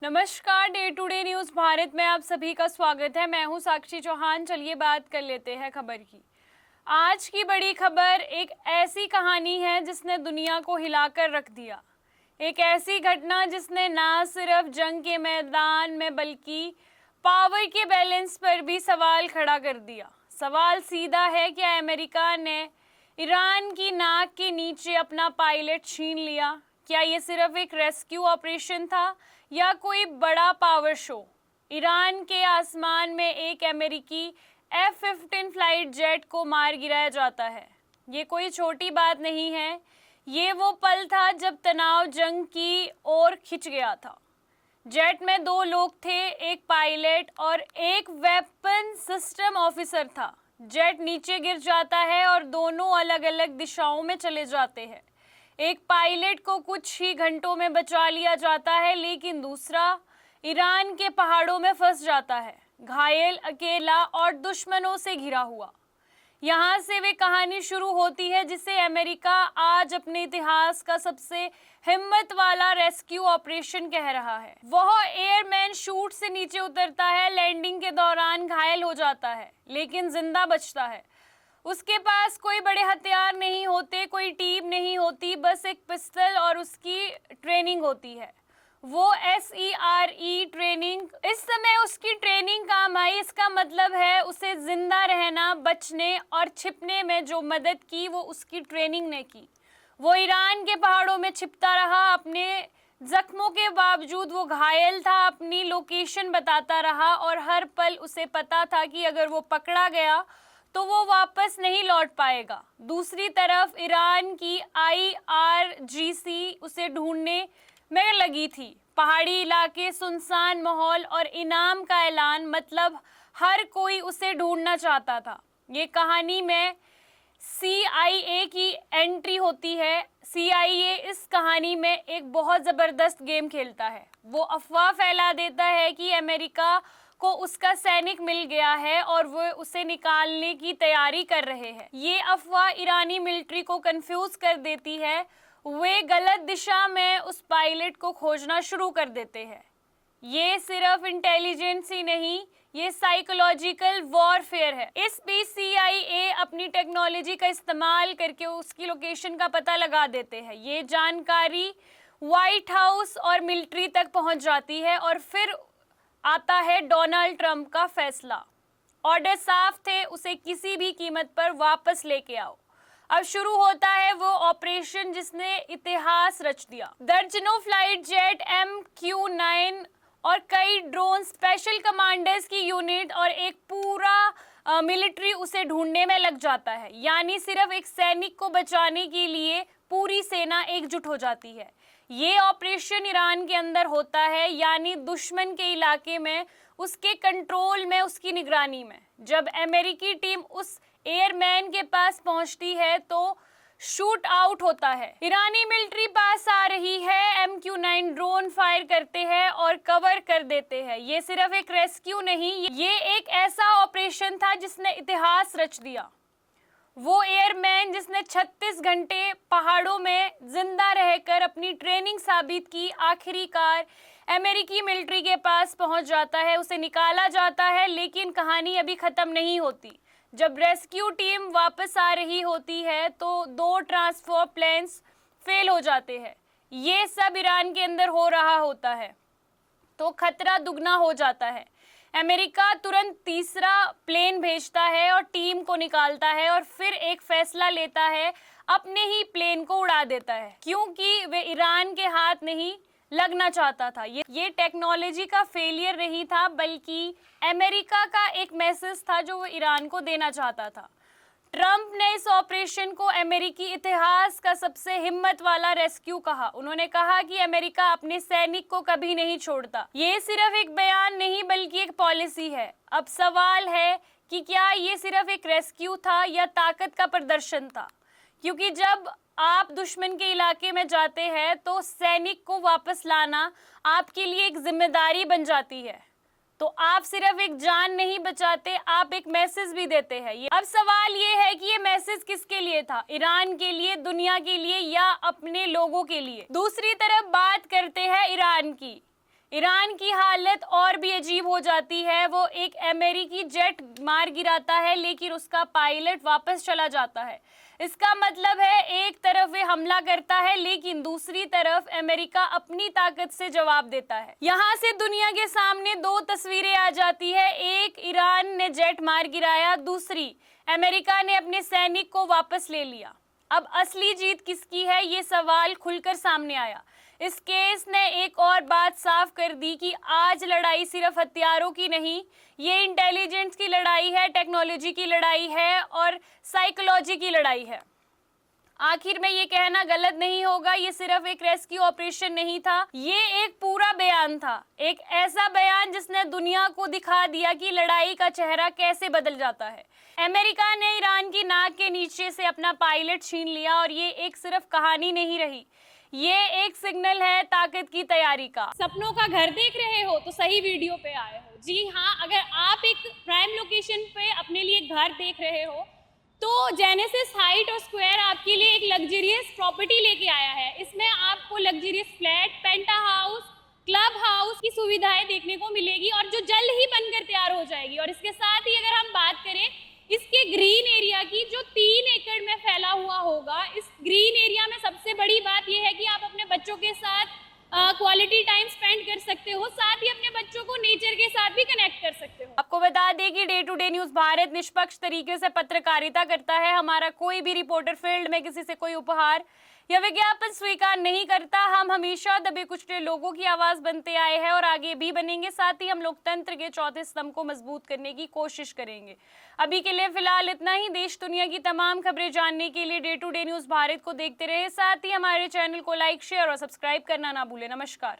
नमस्कार। Day to day news Bharat में आप सभी का स्वागत है। मैं हूं साक्षी चौहान। चलिए बात कर लेते हैं खबर की। आज की बड़ी खबर एक ऐसी कहानी है जिसने दुनिया को हिलाकर रख दिया। एक ऐसी घटना जिसने ना सिर्फ जंग के मैदान में बल्कि पावर के बैलेंस पर भी सवाल खड़ा कर दिया। सवाल सीधा है, क्या अमेरिका ने ईरान की नाक के नीचे अपना पायलट छीन लिया? क्या ये सिर्फ एक रेस्क्यू ऑपरेशन था या कोई बड़ा पावर शो? ईरान के आसमान में एक अमेरिकी F-15 फ्लाइट जेट को मार गिराया जाता है। ये कोई छोटी बात नहीं है। ये वो पल था जब तनाव जंग की ओर खिंच गया था। जेट में 2 लोग थे, एक पायलट और एक वेपन सिस्टम ऑफिसर था। जेट नीचे गिर जाता है और दोनों अलग अलग दिशाओं में चले जाते हैं। एक पायलट को कुछ ही घंटों में बचा लिया जाता है, लेकिन दूसरा ईरान के पहाड़ों में फंस जाता है, घायल, अकेला और दुश्मनों से घिरा हुआ। यहाँ से वे कहानी शुरू होती है जिसे अमेरिका आज अपने इतिहास का सबसे हिम्मत वाला रेस्क्यू ऑपरेशन कह रहा है। वह एयरमैन शूट से नीचे उतरता है, लैंडिंग के दौरान घायल हो जाता है लेकिन जिंदा बचता है। उसके पास कोई बड़े हथियार नहीं होते, कोई टीम नहीं होती, बस एक पिस्टल और उसकी ट्रेनिंग होती है। वो SERE ट्रेनिंग। इस समय उसकी ट्रेनिंग काम आई। इसका मतलब है उसे जिंदा रहना, बचने और छिपने में जो मदद की वो उसकी ट्रेनिंग ने की। वो ईरान के पहाड़ों में छिपता रहा, अपने जख्मों के बावजूद वो घायल था, अपनी लोकेशन बताता रहा और हर पल उसे पता था कि अगर वो पकड़ा गया तो वो वापस नहीं लौट पाएगा। दूसरी तरफ ईरान की IRGC उसे ढूंढने में लगी थी। पहाड़ी इलाके, सुनसान माहौल और इनाम का ऐलान, मतलब हर कोई उसे ढूंढना चाहता था। ये कहानी में CIA की एंट्री होती है। CIA इस कहानी में एक बहुत ज़बरदस्त गेम खेलता है। वो अफवाह फैला देता है कि अमेरिका को उसका सैनिक मिल गया है और वो उसे निकालने की तैयारी कर रहे हैं। ये अफवाह ईरानी मिलिट्री को कंफ्यूज कर देती है। वे गलत दिशा में उस पायलट को खोजना शुरू कर देते हैं। ये सिर्फ इंटेलिजेंस ही नहीं, ये साइकोलॉजिकल वॉरफेयर है। इस बीच CIA अपनी टेक्नोलॉजी का इस्तेमाल करके उसकी लोकेशन का पता लगा देते हैं। ये जानकारी व्हाइट हाउस और मिलिट्री तक पहुंच जाती है और फिर आता है डोनाल्ड ट्रंप का फैसला। ऑर्डर साफ थे, उसे किसी भी कीमत पर वापस लेके आओ। अब शुरू होता है वो ऑपरेशन जिसने इतिहास रच दिया। दर्जनों फ्लाइट जेट, MQ-9 और कई ड्रोन, स्पेशल कमांडर्स की यूनिट और एक पूरा मिलिट्री उसे ढूंढने में लग जाता है। यानी सिर्फ एक सैनिक को बचाने के लिए पूरी सेना एकजुट हो जाती है। ये ऑपरेशन ईरान के अंदर होता है, यानी दुश्मन के इलाके में, उसके कंट्रोल में, उसकी निगरानी में। जब अमेरिकी टीम उस एयरमैन के पास पहुंचती है तो शूट आउट होता है। ईरानी मिलिट्री पास आ रही है, MQ-9 ड्रोन फायर करते हैं और कवर कर देते हैं। ये सिर्फ एक रेस्क्यू नहीं, ये एक ऐसा ऑपरेशन था जिसने इतिहास रच दिया। वो एयरमैन जिसने 36 घंटे पहाड़ों में जिंदा रहकर अपनी ट्रेनिंग साबित की, आखिरकार अमेरिकी मिलिट्री के पास पहुंच जाता है, उसे निकाला जाता है। लेकिन कहानी अभी खत्म नहीं होती। जब रेस्क्यू टीम वापस आ रही होती है तो 2 ट्रांसफर प्लेन्स फेल हो जाते हैं। ये सब ईरान के अंदर हो रहा होता है तो खतरा दुगना हो जाता है। अमेरिका तुरंत तीसरा प्लेन भेजता है और टीम को निकालता है और फिर एक फैसला लेता है, अपने ही प्लेन को उड़ा देता है, क्योंकि वे ईरान के हाथ नहीं लगना चाहता था। ये टेक्नोलॉजी का फेलियर नहीं था, बल्कि अमेरिका का एक मैसेज था जो वो ईरान को देना चाहता था। ट्रंप ने इस ऑपरेशन को अमेरिकी इतिहास का सबसे हिम्मत वाला रेस्क्यू कहा। उन्होंने कहा कि अमेरिका अपने सैनिक को कभी नहीं छोड़ता। ये सिर्फ एक बयान नहीं बल्कि एक पॉलिसी है। अब सवाल है कि क्या ये सिर्फ एक रेस्क्यू था या ताकत का प्रदर्शन था? क्योंकि जब आप दुश्मन के इलाके में जाते हैं तो सैनिक को वापस लाना आपके लिए एक जिम्मेदारी बन जाती है। तो आप सिर्फ एक जान नहीं बचाते, आप एक मैसेज भी देते हैं। अब सवाल ये है कि ये मैसेज किसके लिए था? ईरान के लिए, दुनिया के लिए या अपने लोगों के लिए? दूसरी तरफ बात करते हैं ईरान की। ईरान की हालत और भी अजीब हो जाती है। वो एक अमेरिकी जेट मार गिराता है लेकिन उसका पायलट वापस चला जाता है। इसका मतलब है एक तरफ वे हमला करता है लेकिन दूसरी तरफ अमेरिका अपनी ताकत से जवाब देता है। यहाँ से दुनिया के सामने दो तस्वीरें आ जाती है, एक ईरान ने जेट मार गिराया, दूसरी अमेरिका ने अपने सैनिक को वापस ले लिया। अब असली जीत किसकी है, ये सवाल खुलकर सामने आया। इस केस ने एक और बात साफ कर दी कि आज लड़ाई सिर्फ हथियारों की नहीं, ये इंटेलिजेंस की लड़ाई है, टेक्नोलॉजी की लड़ाई है और साइकोलॉजी की लड़ाई है। आखिर में ये कहना गलत नहीं होगा, ये सिर्फ एक रेस्क्यू ऑपरेशन नहीं था, ये एक पूरा बयान था। एक ऐसा बयान जिसने दुनिया को दिखा दिया कि लड़ाई का चेहरा कैसे बदल जाता है। अमेरिका ने ईरान की नाक के नीचे से अपना पायलट छीन लिया और ये एक सिर्फ कहानी नहीं रही, ये एक सिग्नल है ताकत की तैयारी का। सपनों का घर देख रहे हो तो सही वीडियो पे आए हो। जी हाँ, अगर आप एक प्राइम लोकेशन पे अपने लिए घर देख रहे हो तो जेनेसिस हाइट और स्क्वायर आपके लिए एक लग्जरियस प्रॉपर्टी लेके आया है। इसमें आपको लग्जरियस फ्लैट, पेंटा हाउस, क्लब हाउस की सुविधाएं देखने को मिलेगी और जो जल्द ही बनकर तैयार हो जाएगी। और इसके साथ ही अगर हम बात करें इसके ग्रीन एरिया की, जो 3 एकड़ में फैला हुआ होगा, इस ग्रीन एरिया में सबसे बड़ी बात यह है कि आप अपने बच्चों के साथ क्वालिटी टाइम स्पेंड कर सकते हो, साथ ही अपने बच्चों को नेचर के साथ भी कनेक्ट कर सकते हो। आपको बता दें कि day to day news Bharat निष्पक्ष तरीके से पत्रकारिता करता है। हमारा कोई भी रिपोर्टर फील्ड में किसी से कोई उपहार या विज्ञापन स्वीकार नहीं करता। हम हमेशा दबे कुचले लोगों की आवाज बनते आए हैं और आगे भी बनेंगे। साथ ही हम लोकतंत्र के चौथे स्तंभ को मजबूत करने की कोशिश करेंगे। अभी के लिए फिलहाल इतना ही। देश दुनिया की तमाम खबरें जानने के लिए day to day news Bharat को देखते रहे। साथ ही हमारे चैनल को लाइक, शेयर और सब्सक्राइब करना ना भूलें। नमस्कार।